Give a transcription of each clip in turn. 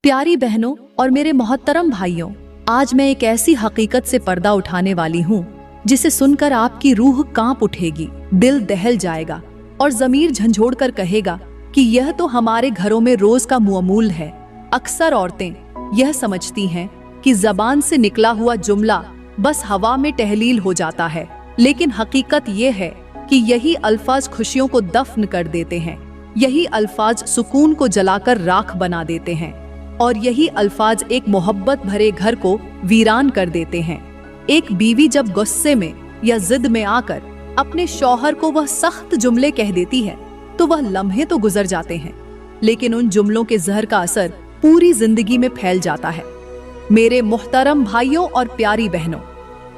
प्यारी बहनों और मेरे मोहतरम भाइयों, आज मैं एक ऐसी हकीकत से पर्दा उठाने वाली हूँ जिसे सुनकर आपकी रूह कांप उठेगी, दिल दहल जाएगा और जमीर झंझोड़ कर कहेगा कि यह तो हमारे घरों में रोज का मामूल है। अक्सर औरतें यह समझती हैं कि जबान से निकला हुआ जुमला बस हवा में तहलील हो जाता है, लेकिन हकीकत यह है कि यही अल्फाज खुशियों को दफन कर देते हैं, यही अल्फाज सुकून को जलाकर राख बना देते हैं और यही अल्फाज एक मोहब्बत भरे घर को वीरान कर देते हैं। एक बीवी जब गुस्से में या जिद में आकर अपने शौहर को वह सख्त जुमले कह देती है तो वह लम्हे तो गुजर जाते हैं, लेकिन उन जुमलों के जहर का असर पूरी जिंदगी में फैल जाता है। मेरे मुहतरम भाइयों और प्यारी बहनों,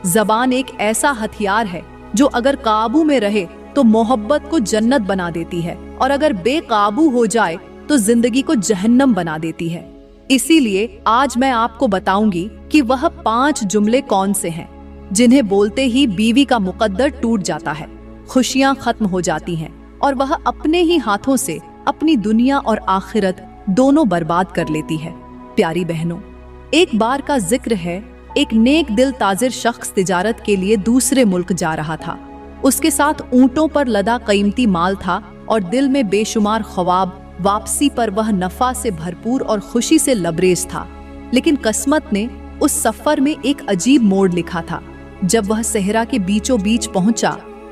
जबान एक ऐसा हथियार है जो अगर काबू में रहे तो मोहब्बत को जन्नत बना देती है और अगर बेकाबू हो जाए तो जिंदगी को जहन्नम बना देती है। इसीलिए आज मैं आपको बताऊंगी कि वह 5 जुमले कौन से हैं जिन्हें बोलते ही बीवी का मुकद्दर टूट जाता है, खुशियां खत्म हो जाती हैं और वह अपने ही हाथों से अपनी दुनिया और आखिरत दोनों बर्बाद कर लेती है। प्यारी बहनों, एक बार का जिक्र है, एक नेक दिल ताजिर शख्स तिजारत के लिए दूसरे मुल्क जा रहा था। उसके साथ ऊंटों पर लदा कीमती माल था और दिल में बेशुमार ख्वाब। वापसी पर वह नफा से भरपूर और खुशी से लबरेज था, लेकिन किस्मत ने उस सफर में एक अजीब मोड़ लिखा था। जब वह सहरा के बीचों बीच पहुंचा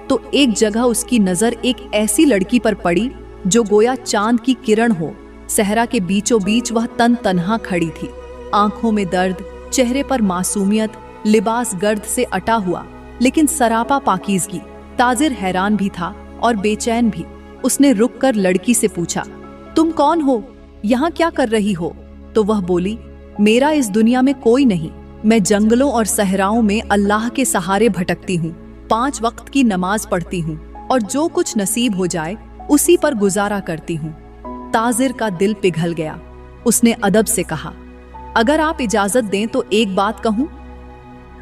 तो एक जगह उसकी नजर एक ऐसी लड़की पर पड़ी जो गोया चांद की किरण हो। सहरा के बीचों बीच वह तन्हा खड़ी थी, आंखों में दर्द, चेहरे पर मासूमियत, लिबास गर्द से अटा हुआ लेकिन सरापा पाकीज़गी। ताजिर हैरान भी था और बेचैन भी। उसने रुक कर लड़की से पूछा, तुम कौन हो, यहाँ क्या कर रही हो? तो वह बोली, मेरा इस दुनिया में कोई नहीं, मैं जंगलों और सहराओं में अल्लाह के सहारे भटकती हूँ, 5 वक्त की नमाज पढ़ती हूँ और जो कुछ नसीब हो जाए उसी पर गुजारा करती हूँ। ताजिर का दिल पिघल गया। उसने अदब से कहा, अगर आप इजाजत दें तो एक बात कहूँ?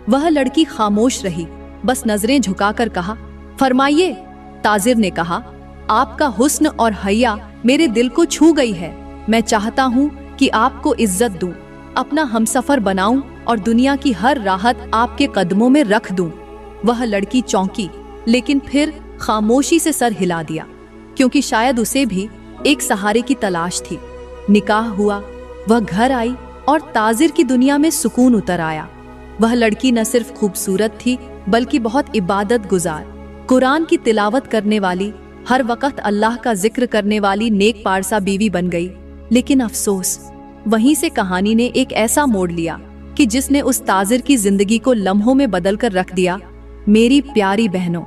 वह लड़की खामोश रही, बस नजरें झुकाकर कहा, फरमाइए। ताजिर ने कहा, आपका हुस्न और हया मेरे दिल को छू गई है। मैं चाहता हूँ कि आपको इज्जत दूं, अपना हमसफर बनाऊं और दुनिया की हर राहत आपके कदमों में रख दूं। वह लड़की चौंकी, लेकिन फिर खामोशी से सर हिला दिया, क्योंकि शायद उसे भी एक सहारे की तलाश थी। निकाह हुआ, वह घर आई और ताजिर की दुनिया में सुकून उतर आया। वह लड़की न सिर्फ खूबसूरत थी बल्कि बहुत इबादत गुजार, कुरान की तिलावत करने वाली, हर वक्त अल्लाह का जिक्र करने वाली नेक पारसा बीवी बन गई। लेकिन अफसोस, वहीं से कहानी ने एक ऐसा मोड़ लिया कि जिसने उस ताजिर की जिंदगी को लम्हों में बदल कर रख दिया। मेरी प्यारी बहनों,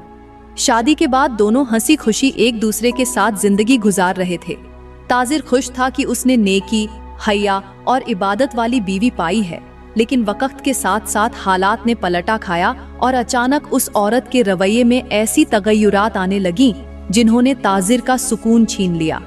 शादी के बाद दोनों हंसी खुशी एक दूसरे के साथ जिंदगी गुजार रहे थे। ताजिर खुश था कि उसने नेकी, हया और इबादत वाली बीवी पाई है, लेकिन वक्त के साथ साथ हालात ने पलटा खाया और अचानक उस औरत के रवैये में ऐसी तगय्युरात आने लगी जिन्होंने ताजिर का सुकून छीन लिया।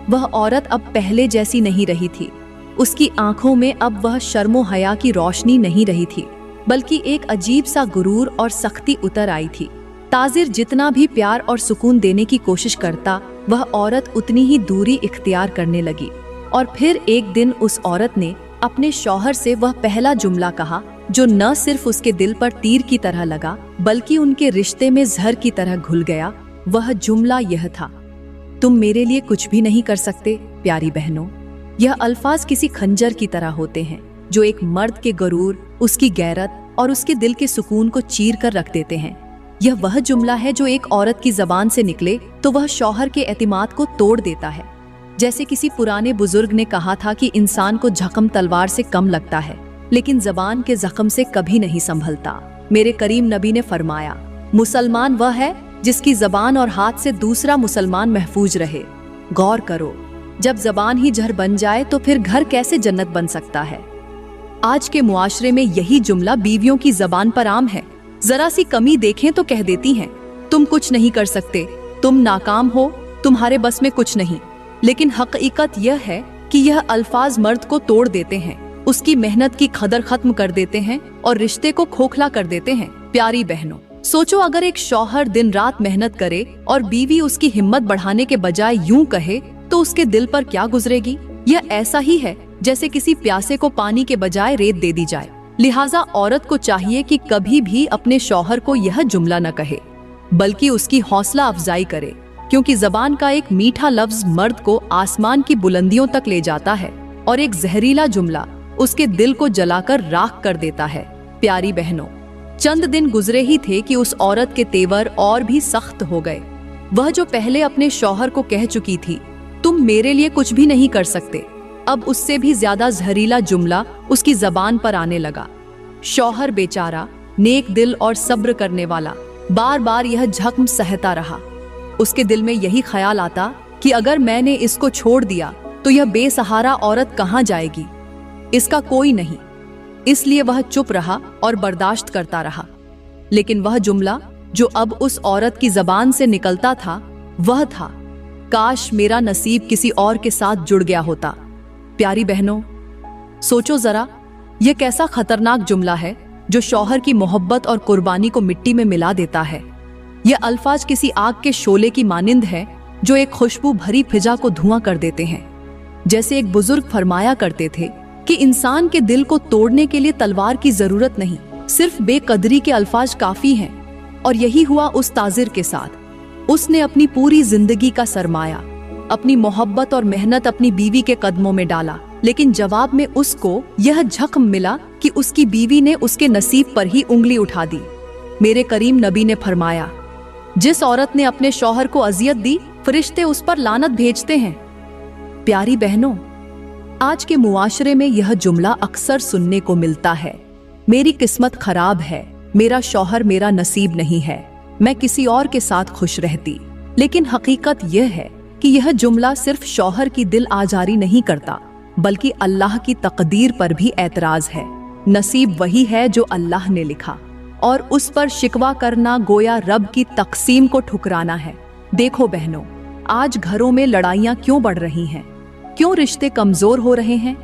वह औरत अब पहले जैसी नहीं रही थी। उसकी आंखों में अब वह शर्मो हया की रोशनी नहीं रही थी, बल्कि एक अजीब सा गुरूर और सख्ती उतर आई थी। ताजिर जितना भी प्यार और सुकून देने की कोशिश करता, वह औरत उतनी ही दूरी इख्तियार करने लगी। और फिर एक दिन उस औरत ने अपने शौहर से वह पहला जुमला कहा जो न सिर्फ उसके दिल पर तीर की तरह लगा बल्कि उनके रिश्ते में जहर की तरह घुल गया। वह जुमला यह था, तुम मेरे लिए कुछ भी नहीं कर सकते। प्यारी बहनों, यह अल्फाज किसी खंजर की तरह होते हैं जो एक मर्द के गुरूर, उसकी गैरत और उसके दिल के सुकून को चीर कर रख देते हैं। यह वह जुमला है जो एक औरत की जबान से निकले तो वह शौहर के एतिमाद को तोड़ देता है। जैसे किसी पुराने बुजुर्ग ने कहा था कि इंसान को जख्म तलवार से कम लगता है, लेकिन जबान के जख्म से कभी नहीं संभलता। मेरे करीम नबी ने फरमाया, मुसलमान वह है जिसकी जबान और हाथ से दूसरा मुसलमान महफूज रहे। गौर करो, जब जबान ही जहर बन जाए तो फिर घर कैसे जन्नत बन सकता है? आज के मुआशरे में यही जुमला बीवियों की जबान पर आम है। जरा सी कमी देखें तो कह देती हैं, तुम कुछ नहीं कर सकते, तुम नाकाम हो, तुम्हारे बस में कुछ नहीं। लेकिन हकीकत यह है कि यह अल्फाज मर्द को तोड़ देते हैं, उसकी मेहनत की कदर खत्म कर देते हैं और रिश्ते को खोखला कर देते हैं। प्यारी बहनों, सोचो, अगर एक शौहर दिन रात मेहनत करे और बीवी उसकी हिम्मत बढ़ाने के बजाय यूं कहे तो उसके दिल पर क्या गुजरेगी? यह ऐसा ही है जैसे किसी प्यासे को पानी के बजाय रेत दे दी जाए। लिहाजा औरत को चाहिए कि कभी भी अपने शौहर को यह जुमला न कहे, बल्कि उसकी हौसला अफजाई करे, क्योंकि जबान का एक मीठा लफ्ज मर्द को आसमान की बुलंदियों तक ले जाता है और एक जहरीला जुमला उसके दिल को जलाकर राख कर देता है। प्यारी बहनों, चंद दिन गुजरे ही थे कि उस औरत के तेवर और भी सख्त हो गए। वह जो पहले अपने शौहर को कह चुकी थी, तुम मेरे लिए कुछ भी नहीं कर सकते, अब उससे भी ज्यादा जहरीला जुमला उसकी जबान पर आने लगा। शौहर बेचारा, नेक दिल और सब्र करने वाला, बार बार यह जख्म सहता रहा। उसके दिल में यही ख्याल आता कि अगर मैंने इसको छोड़ दिया तो यह बेसहारा औरत कहाँ जाएगी, इसका कोई नहीं। इसलिए वह चुप रहा और बर्दाश्त करता रहा। लेकिन वह जुमला जो अब उस औरत की जबान से निकलता था वह था, काश मेरा नसीब किसी और के साथ जुड़ गया होता। प्यारी बहनों, सोचो जरा, यह कैसा खतरनाक जुमला है जो शौहर की मोहब्बत और कुर्बानी को मिट्टी में मिला देता है। यह अल्फाज किसी आग के शोले की मानिंद है जो एक खुशबू भरी फिजा को धुआं कर देते हैं। जैसे एक बुजुर्ग फरमाया करते थे कि इंसान के दिल को तोड़ने के लिए तलवार की जरूरत नहीं, सिर्फ बेकदरी के अल्फाज काफी हैं। और यही हुआ उस ताजिर के साथ। उसने अपनी पूरी जिंदगी का सरमाया, अपनी मोहब्बत और मेहनत अपनी बीवी के कदमों में डाला, लेकिन जवाब में उसको यह जख्म मिला कि उसकी बीवी ने उसके नसीब पर ही उंगली उठा दी। मेरे करीम नबी ने फरमाया, जिस औरत ने अपने शौहर को अजियत दी, फरिश्ते उस पर लानत भेजते हैं। प्यारी बहनों, आज के मुआशरे में यह जुमला अक्सर सुनने को मिलता है, मेरी किस्मत खराब है, मेरा शौहर मेरा नसीब नहीं है, मैं किसी और के साथ खुश रहती। लेकिन हकीकत यह है कि यह जुमला सिर्फ शौहर की दिल आजारी नहीं करता, बल्कि अल्लाह की तकदीर पर भी एतराज है। नसीब वही है जो अल्लाह ने लिखा, और उस पर शिकवा करना गोया रब की तकसीम को ठुकराना है। देखो बहनों, आज घरों में लड़ाइयाँ क्यों बढ़ रही हैं? क्यों रिश्ते कमजोर हो रहे हैं?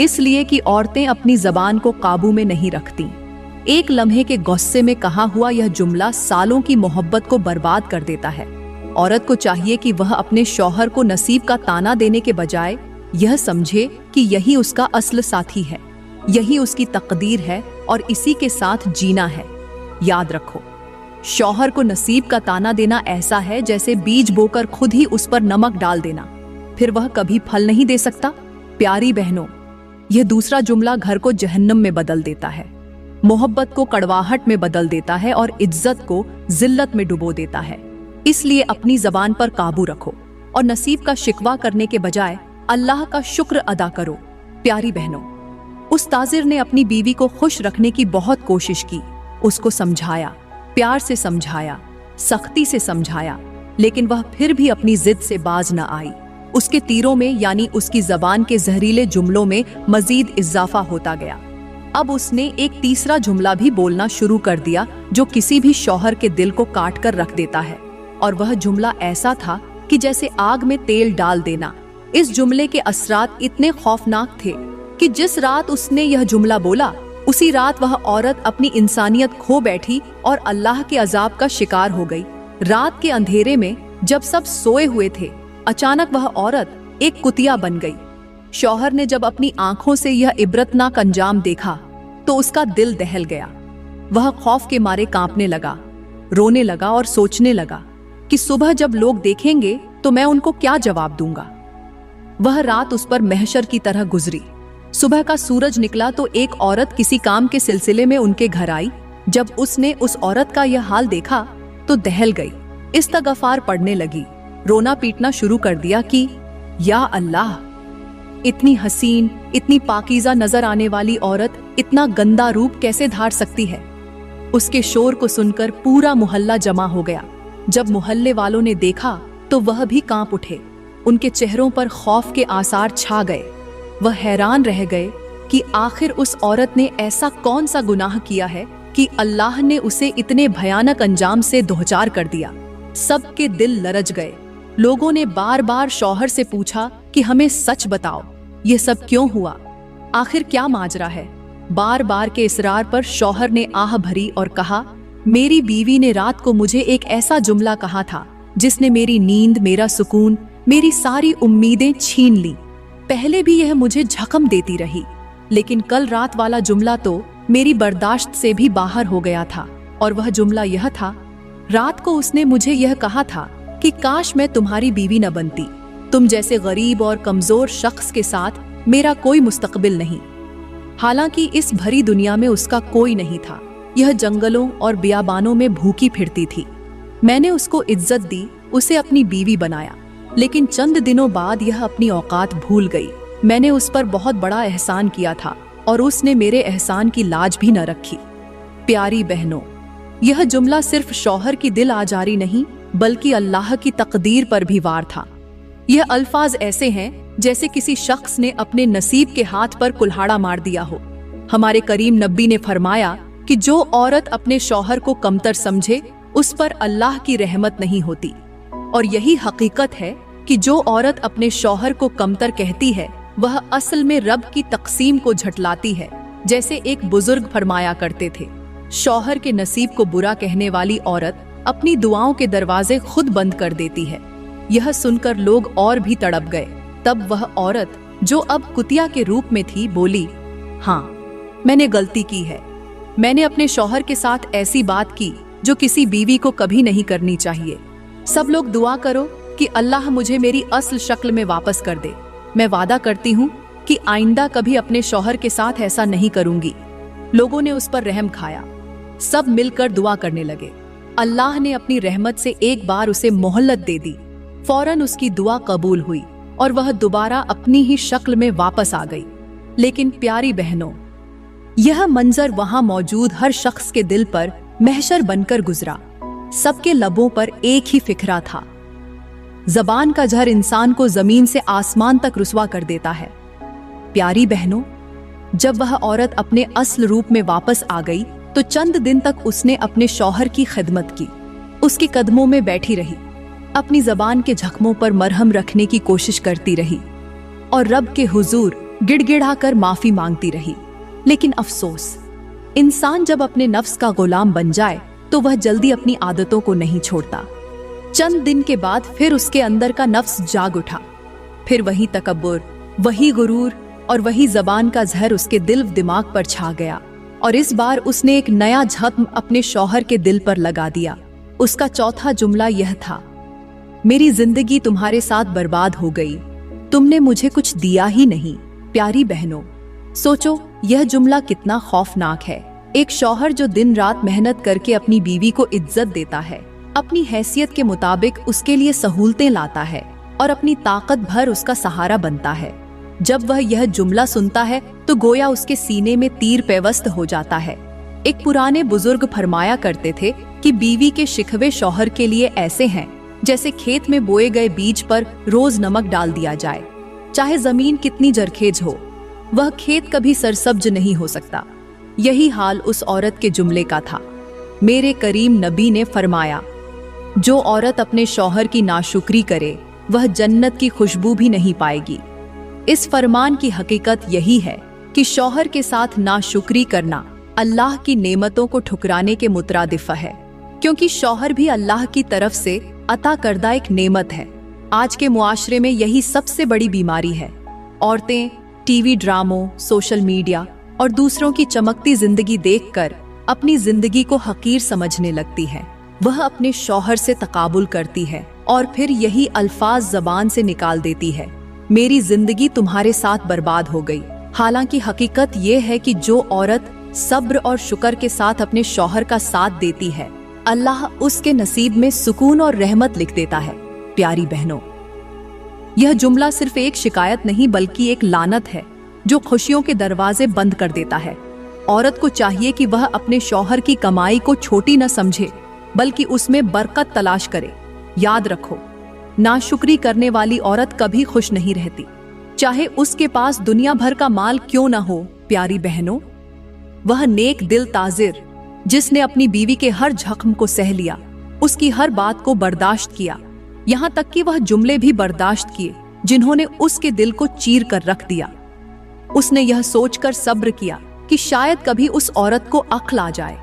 इसलिए कि औरतें अपनी जबान को काबू में नहीं रखती। एक लम्हे के गुस्से में कहा हुआ यह जुमला सालों की मोहब्बत को बर्बाद कर देता है। औरत को चाहिए कि वह अपने शौहर को नसीब का ताना देने के बजाय यह समझे कि यही उसका असल साथी है, यही उसकी तकदीर है और इसी के साथ जीना है। याद रखो, शौहर को नसीब का ताना देना ऐसा है जैसे बीज बोकर खुद ही उस पर नमक डाल देना, फिर वह कभी फल नहीं दे सकता। प्यारी बहनों, यह दूसरा जुमला घर को जहन्नम में बदल देता है, मोहब्बत को कड़वाहट में बदल देता है और इज्जत को जिल्लत में डुबो देता है। इसलिए अपनी जबान पर काबू रखो और नसीब का शिकवा करने के बजाय अल्लाह का शुक्र अदा करो। प्यारी बहनों, उस ताजिर ने अपनी बीवी को खुश रखने की बहुत कोशिश की, उसको समझाया, प्यार से समझाया, सख्ती से समझाया, लेकिन वह फिर भी अपनी जिद से बाज न आई। उसके तीरों में यानी उसकी जबान के जहरीले जुमलों में मजीद इजाफा होता गया। अब उसने एक तीसरा जुमला भी बोलना शुरू कर दिया जो किसी भी शौहर के दिल को काट कर रख देता है, और वह जुमला ऐसा था कि जैसे आग में तेल डाल देना। इस जुमले के असरात इतने खौफनाक थे कि जिस रात उसने यह जुमला बोला, उसी रात वह औरत अपनी इंसानियत खो बैठी और अल्लाह के अजाब का शिकार हो गई। रात के अंधेरे में जब सब सोए हुए थे, अचानक वह औरत एक कुतिया बन गई। शौहर ने जब अपनी आंखों से यह इबरतनाक अंजाम देखा तो उसका दिल दहल गया। वह खौफ के मारे कांपने लगा, रोने लगा और सोचने लगा कि सुबह जब लोग देखेंगे तो मैं उनको क्या जवाब दूंगा। वह रात उस पर महशर की तरह गुजरी। सुबह का सूरज निकला तो एक औरत किसी काम के सिलसिले में उनके घर आई। जब उसने उस औरत का यह हाल देखा तो दहल गई, इस्तगफार पढ़ने लगी, रोना पीटना शुरू कर दिया कि या अल्लाह, इतनी हसीन, इतनी पाकीज़ा नजर आने वाली औरत इतना गंदा रूप कैसे धार सकती है। उसके शोर को सुनकर पूरा मोहल्ला जमा हो गया। जब मोहल्ले वालों ने देखा तो वह भी कांप उठे, उनके चेहरों पर खौफ के आसार छा गए। वह हैरान रह गए कि आखिर उस औरत ने ऐसा कौन सा गुनाह किया है कि अल्लाह ने उसे इतने भयानक अंजाम से दोचार कर दिया। सबके दिल लरज गए। लोगों ने बार बार शौहर से पूछा कि हमें सच बताओ, ये सब क्यों हुआ, आखिर क्या माजरा है। बार बार के इसरार पर शौहर ने आह भरी और कहा, मेरी बीवी ने रात को मुझे एक ऐसा जुमला कहा था जिसने मेरी नींद, मेरा सुकून, मेरी सारी उम्मीदें छीन ली। पहले भी यह मुझे झकम देती रही, लेकिन कल रात वाला जुमला तो मेरी बर्दाश्त से भी बाहर हो गया था। और वह जुमला यह था, रात को उसने मुझे यह कहा था कि काश मैं तुम्हारी बीवी न बनती। तुम जैसे गरीब और कमजोर शख्स के साथ मेरा कोई मुस्तकबिल नहीं। हालांकि इस भरी दुनिया में उसका कोई नहीं था। यह जंगलों और बियाबानों में भूखी फिरती थी। मैंने उसको इज्जत दी, उसे अपनी बीवी बनाया, लेकिन चंद दिनों बाद यह अपनी औकात भूल गई। मैंने उस पर बहुत बड़ा एहसान किया था और उसने मेरे एहसान की लाज भी न रखी। प्यारी बहनों, यह जुमला सिर्फ शौहर की दिल आजारी नहीं, बल्कि अल्लाह की तकदीर पर भी वार था। यह अल्फाज ऐसे हैं जैसे किसी शख्स ने अपने नसीब के हाथ पर कुल्हाड़ा मार दिया हो। हमारे करीम नबी ने फरमाया कि जो औरत अपने शौहर को कमतर समझे, उस पर अल्लाह की रहमत नहीं होती। और यही हकीकत है कि जो औरत अपने शौहर को कमतर कहती है, वह असल में रब की तकसीम को झटलाती है। जैसे एक बुजुर्ग फरमाया करते थे, शौहर के नसीब को बुरा कहने वाली औरत अपनी दुआओं के दरवाजे खुद बंद कर देती है। यह सुनकर लोग और भी तड़प गए। तब वह औरत, जो अब कुतिया के रूप में थी, बोली, हाँ, मैंने गलती की है। मैंने अपने शौहर के साथ ऐसी बात की जो किसी बीवी को कभी नहीं करनी चाहिए। सब लोग दुआ करो कि अल्लाह मुझे मेरी असल शक्ल में वापस कर दे। मैं वादा करती हूँ कि आइंदा कभी अपने शौहर के साथ ऐसा नहीं करूंगी। लोगों ने उस पर रहम खाया। सब मिलकर दुआ करने लगे। अल्लाह ने अपनी रहमत से एक बार उसे मोहल्लत दे दी। फौरन उसकी दुआ कबूल हुई और वह दोबारा अपनी ही शक्ल में वापस आ गई। लेकिन प्यारी बहनों, यह मंजर वहां मौजूद हर शख्स के दिल पर महशर बनकर गुजरा। सबके लबों पर एक ही फिक्रा था। जबान का जहर इंसान को जमीन से आसमान तक रुसवा कर देता है। प्यारी बहनों, जब वह औरत अपने असल रूप में वापस आ गई तो चंद दिन तक उसने अपने शौहर की खिदमत की, उसके कदमों में बैठी रही, अपनी जबान के जख्मों पर मरहम रखने की कोशिश करती रही और रब के हुजूर गिड़गिड़ाकर माफी मांगती रही। लेकिन अफसोस, इंसान जब अपने नफ्स का गुलाम बन जाए तो वह जल्दी अपनी आदतों को नहीं छोड़ता। चंद दिन के बाद फिर उसके अंदर का नफ्स जाग उठा। फिर वही तकब्बुर, वही गुरूर और वही जबान का जहर उसके दिल दिमाग पर छा गया। और इस बार उसने एक नया जख्म अपने शौहर के दिल पर लगा दिया। उसका चौथा जुमला यह था, मेरी जिंदगी तुम्हारे साथ बर्बाद हो गई, तुमने मुझे कुछ दिया ही नहीं। प्यारी बहनों, सोचो यह जुमला कितना खौफनाक है। एक शौहर जो दिन रात मेहनत करके अपनी बीवी को इज्जत देता है, अपनी हैसियत के मुताबिक उसके लिए सहूलतें लाता है और अपनी ताकत भर उसका सहारा बनता है। जब वह यह जुमला सुनता है तो गोया उसके सीने में तीर पेवस्त हो जाता है। एक पुराने बुजुर्ग फरमाया करते थे कि बीवी के शिकवे शौहर के लिए ऐसे हैं जैसे खेत में बोए गए बीज पर रोज नमक डाल दिया जाए। चाहे जमीन कितनी जरखेज हो, वह खेत कभी सरसब्ज नहीं हो सकता। यही हाल उस औरत के जुमले का था। मेरे करीम नबी ने फरमाया, जो औरत अपने शौहर की नाशुक्री करे, वह जन्नत की खुशबू भी नहीं पाएगी। इस फरमान की हकीकत यही है कि शौहर के साथ नाशुक्री करना अल्लाह की नेमतों को ठुकराने के मुतरादिफ है, क्योंकि शौहर भी अल्लाह की तरफ से अता करदा एक नेमत है। आज के मुआशरे में यही सबसे बड़ी बीमारी है। औरतें टीवी ड्रामों, सोशल मीडिया और दूसरों की चमकती जिंदगी देखकर अपनी जिंदगी को हकीर समझने लगती है। वह अपने शौहर से तकाबुल करती है और फिर यही अल्फाज जबान से निकाल देती है, मेरी जिंदगी तुम्हारे साथ बर्बाद हो गई। हालांकि हकीकत यह है कि जो औरत सब्र और शुक्र के साथ अपने शौहर का साथ देती है, अल्लाह उसके नसीब में सुकून और रहमत लिख देता है। प्यारी बहनों, यह जुमला सिर्फ एक शिकायत नहीं बल्कि एक लानत है जो खुशियों के दरवाजे बंद कर देता है। औरत को चाहिए कि वह अपने शौहर की कमाई को छोटी न समझे, बल्कि उसमें बरकत तलाश करे। याद रखो, नाशुक्री करने वाली औरत कभी खुश नहीं रहती, चाहे उसके पास दुनिया भर का माल क्यों न हो। प्यारी बहनों, वह नेक दिल ताजिर जिसने अपनी बीवी के हर जख्म को सह लिया, उसकी हर बात को बर्दाश्त किया, यहाँ तक कि वह जुमले भी बर्दाश्त किए जिन्होंने उसके दिल को चीर कर रख दिया। उसने यह सोचकर सब्र किया कि शायद कभी उस औरत को अक्ल आ जाए,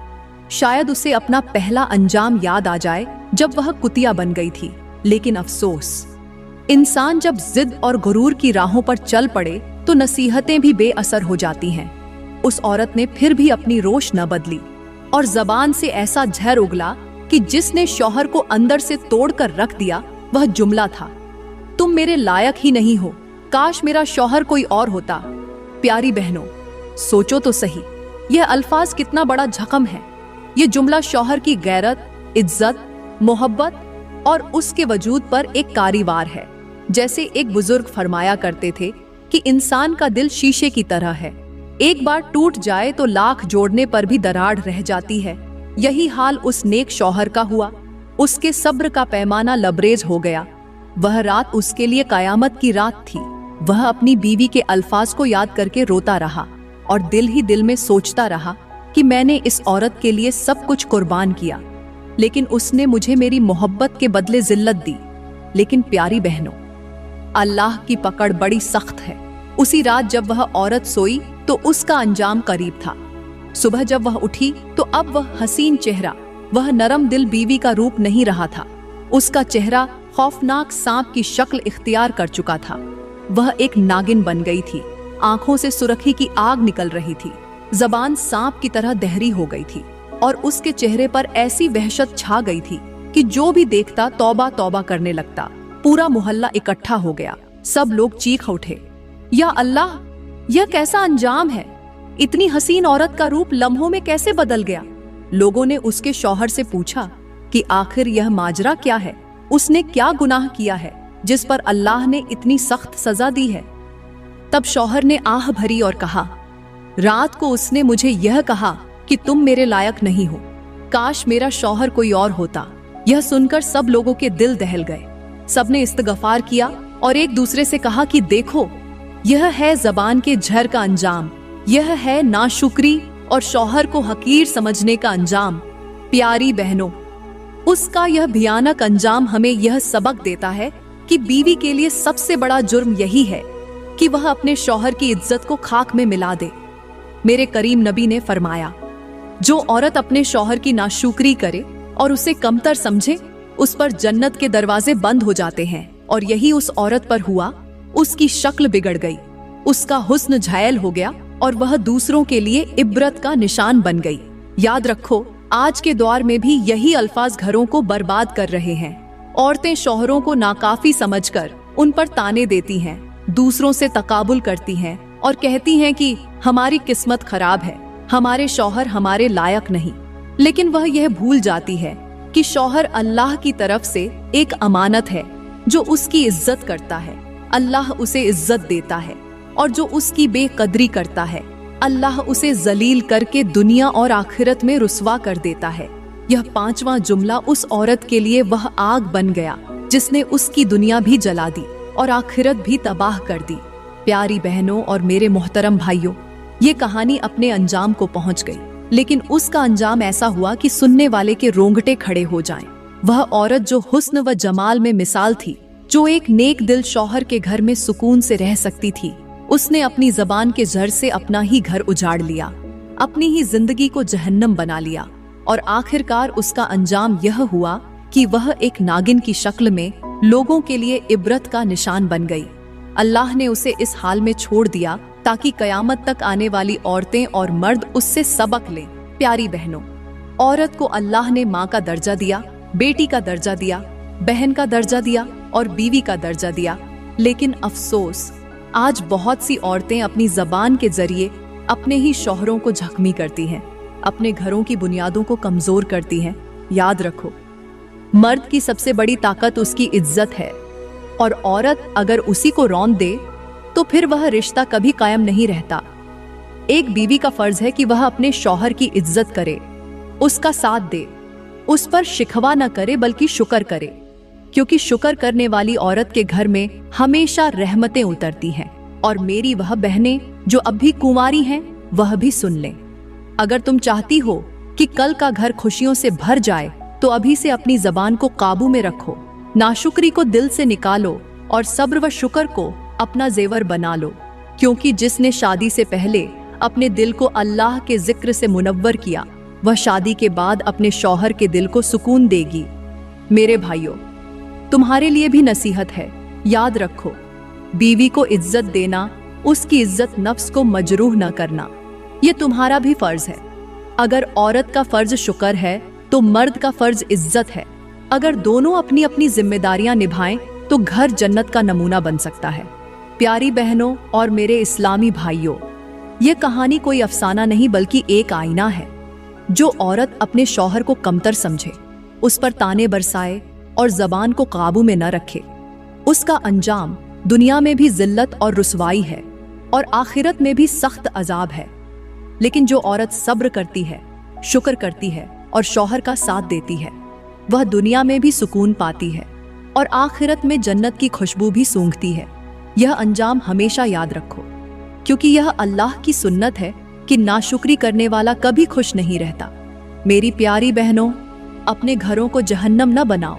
शायद उसे अपना पहला अंजाम याद आ जाए जब वह कुतिया बन गई थी। लेकिन अफसोस, इंसान जब जिद और गुरूर की राहों पर चल पड़े तो नसीहतें भी बेअसर हो जाती हैं। उस औरत ने फिर भी अपनी रोश न बदली और जबान से ऐसा जहर उगला कि जिसने शौहर को अंदर से तोड़कर रख दिया वह जुमला था, तुम मेरे लायक ही नहीं हो, काश मेरा शौहर कोई और होता। प्यारी बहनों, सोचो तो सही, यह अल्फाज कितना बड़ा जख्म है। यह जुमला शौहर की गैरत, इज्जत, मोहब्बत और उसके वजूद पर एक कारीवार है। जैसे एक बुजुर्ग फरमाया करते थे कि इंसान का दिल शीशे की तरह है, एक बार टूट जाए तो लाख जोड़ने पर भी दरार रह जाती है। यही हाल उस नेक शौहर का हुआ। उसके सब्र का पैमाना लबरेज हो गया। वह रात उसके लिए कयामत की रात थी। वह अपनी बीवी के अल्फाज को याद करके रोता रहा और दिल ही दिल में सोचता रहा कि मैंने इस औरत के लिए सब कुछ कुर्बान किया, लेकिन उसने मुझे मेरी मोहब्बत के बदले जिल्लत दी। लेकिन प्यारी बहनों, अल्लाह की पकड़ बड़ी सख्त है। उसी रात जब वह औरत सोई तो उसका अंजाम करीब था। सुबह जब वह उठी तो अब वह हसीन चेहरा, वह नरम दिल बीवी का रूप नहीं रहा था। उसका चेहरा खौफनाक सांप की शक्ल इख्तियार कर चुका था। वह एक नागिन बन गई थी। आंखों से सुरखी की आग निकल रही थी, जबान सांप की तरह दहरी हो गई थी और उसके चेहरे पर ऐसी वहशत छा गई थी कि जो भी देखता तौबा तौबा करने लगता। पूरा मोहल्ला इकट्ठा हो गया। सब लोग चीख उठे, या अल्लाह, यह कैसा अंजाम है? इतनी हसीन औरत का रूप लम्हों में कैसे बदल गया? लोगों ने उसके शौहर से पूछा कि आखिर यह माजरा क्या है? उसने क्या गुनाह किया है जिस पर अल्लाह ने इतनी सख्त सजा दी है? तब शौहर ने आह भरी और कहा, रात को उसने मुझे यह कहा कि तुम मेरे लायक नहीं हो, काश मेरा शौहर कोई और होता। यह सुनकर सब लोगों के दिल दहल गए। सबने इस्तगफार किया और एक दूसरे से कहा कि देखो, यह है जबान के झर का अंजाम, यह है नाशुक्री और शौहर को हकीर समझने का अंजाम। प्यारी बहनों, उसका यह भयानक अंजाम हमें यह सबक देता है कि बीवी के लिए सबसे बड़ा जुर्म यही है कि वह अपने शौहर की इज्जत को खाक में मिला दे। मेरे करीम नबी ने फरमाया, जो औरत अपने शौहर की नाशुक्री करे और उसे कमतर समझे, उस पर जन्नत के दरवाजे बंद हो जाते हैं। और यही उस औरत पर हुआ। उसकी शक्ल बिगड़ गई, उसका हुस्न झायल हो गया और वह दूसरों के लिए इब्रत का निशान बन गई। याद रखो, आज के दौर में भी यही अल्फाज घरों को बर्बाद कर रहे हैं। औरतें शौहरों को नाकाफी समझकर उन पर ताने देती हैं, दूसरों से तकाबुल करती हैं और कहती हैं कि हमारी किस्मत खराब है, हमारे शौहर हमारे लायक नहीं। लेकिन वह यह भूल जाती है कि शौहर अल्लाह की तरफ से एक अमानत है जो उसकी इज्जत करता है, अल्लाह उसे इज्जत देता है, और जो उसकी बेकदरी करता है, अल्लाह उसे जलील करके दुनिया और आखिरत में रुस्वा कर देता है। यह पांचवा जुमला उस औरत के लिए वह आग बन गया जिसने उसकी दुनिया भी जला दी और आखिरत भी तबाह कर दी। प्यारी बहनों और मेरे मोहतरम भाइयों, ये कहानी अपने अंजाम को पहुंच गई, लेकिन उसका अंजाम ऐसा हुआ कि सुनने वाले के रोंगटे खड़े हो जाएं। वह औरत जो हुस्न व जमाल में मिसाल थी, जो एक नेक दिल शौहर के घर में सुकून से रह सकती थी, उसने अपनी जबान के जहर से अपना ही घर उजाड़ लिया, अपनी ही जिंदगी को जहन्नम बना लिया। और आखिरकार उसका अंजाम यह हुआ कि वह एक नागिन की शक्ल में लोगों के लिए इबरत का निशान बन गई। अल्लाह ने उसे इस हाल में छोड़ दिया ताकि कयामत तक आने वाली औरतें और मर्द उससे सबक लें। प्यारी बहनों, औरत को अल्लाह ने माँ का दर्जा दिया, बेटी का दर्जा दिया, बहन का दर्जा दिया और बीवी का दर्जा दिया। लेकिन अफसोस, आज बहुत सी औरतें अपनी जबान के जरिए अपने ही शौहरों को जख्मी करती हैं, अपने घरों की बुनियादों को कमजोर करती हैं। याद रखो, मर्द की सबसे बड़ी ताकत उसकी इज्जत है, और औरत अगर उसी को रौंद दे तो फिर वह रिश्ता कभी कायम नहीं रहता। एक बीवी का फर्ज है कि वह अपने शौहर की इज्जत करे, उसका साथ दे, उस पर शिकवा न करे बल्कि शुक्र करे, क्योंकि शुक्र करने वाली औरत के घर में हमेशा रहमतें उतरती हैं। और मेरी वह बहनें जो अब भी कुंवारी हैं, वह भी सुन लें। अगर तुम चाहती हो कि कल का घर खुशियों से भर जाए तो अभी से अपनी जबान को काबू में रखो, नाशुक्री को दिल से निकालो और सब्र व शुक्र को अपना जेवर बना लो, क्योंकि जिसने शादी से पहले अपने दिल को अल्लाह के जिक्र से मुनव्वर किया, वह शादी के बाद अपने शौहर के दिल को सुकून देगी। मेरे भाइयों, तुम्हारे लिए भी नसीहत है याद रखो, बीवी को इज्जत देना, उसकी इज्जत नफ्स को मजरूह न करना, ये तुम्हारा भी फर्ज है। अगर औरत का फर्ज शुक्र है तो मर्द का फर्ज इज्जत है। अगर दोनों अपनी अपनी जिम्मेदारियां निभाएं तो घर जन्नत का नमूना बन सकता है। प्यारी बहनों और मेरे इस्लामी भाइयों, ये कहानी कोई अफसाना नहीं बल्कि एक आईना है। जो औरत अपने शौहर को कमतर समझे, उस पर ताने बरसाए और जबान को काबू में न रखे, उसका अंजाम दुनिया में भी जिल्लत और रुसवाई है और आखिरत में भी सख्त अजाब है। लेकिन जो औरत सब्र करती है, शुक्र करती है और शौहर का साथ देती है, वह दुनिया में भी सुकून पाती है और आखिरत में जन्नत की खुशबू भी सूंघती है। यह अंजाम हमेशा याद रखो, क्योंकि यह अल्लाह की सुन्नत है कि नाशुक्री करने वाला कभी खुश नहीं रहता। मेरी प्यारी बहनों, अपने घरों को जहन्नम न बनाओ।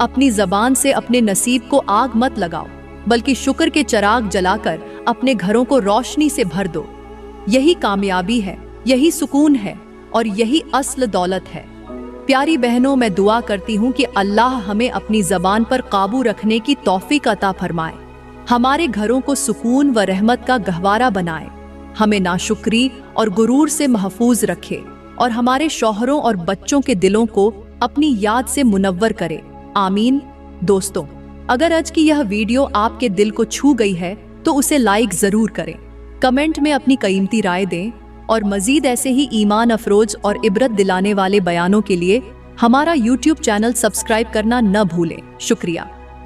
अपनी जबान से अपने नसीब को आग मत लगाओ, बल्कि शुक्र के चिराग जलाकर अपने घरों को रोशनी से भर दो। यही कामयाबी है, यही सुकून है और यही असल दौलत है। प्यारी बहनों, मैं दुआ करती हूँ कि अल्लाह हमें अपनी जबान पर काबू रखने की तौफीक अता फरमाए, हमारे घरों को सुकून व रहमत का गहवारा बनाए, हमें नाशुक्री और गुरूर से महफूज रखे और हमारे शौहरों और बच्चों के दिलों को अपनी याद से मुनव्वर करे। आमीन। दोस्तों, अगर आज की यह वीडियो आपके दिल को छू गई है तो उसे लाइक जरूर करें, कमेंट में अपनी कीमती राय दें और मजीद ऐसे ही ईमान अफरोज और इबरत दिलाने वाले बयानों के लिए हमारा YouTube चैनल सब्सक्राइब करना न भूलें। शुक्रिया।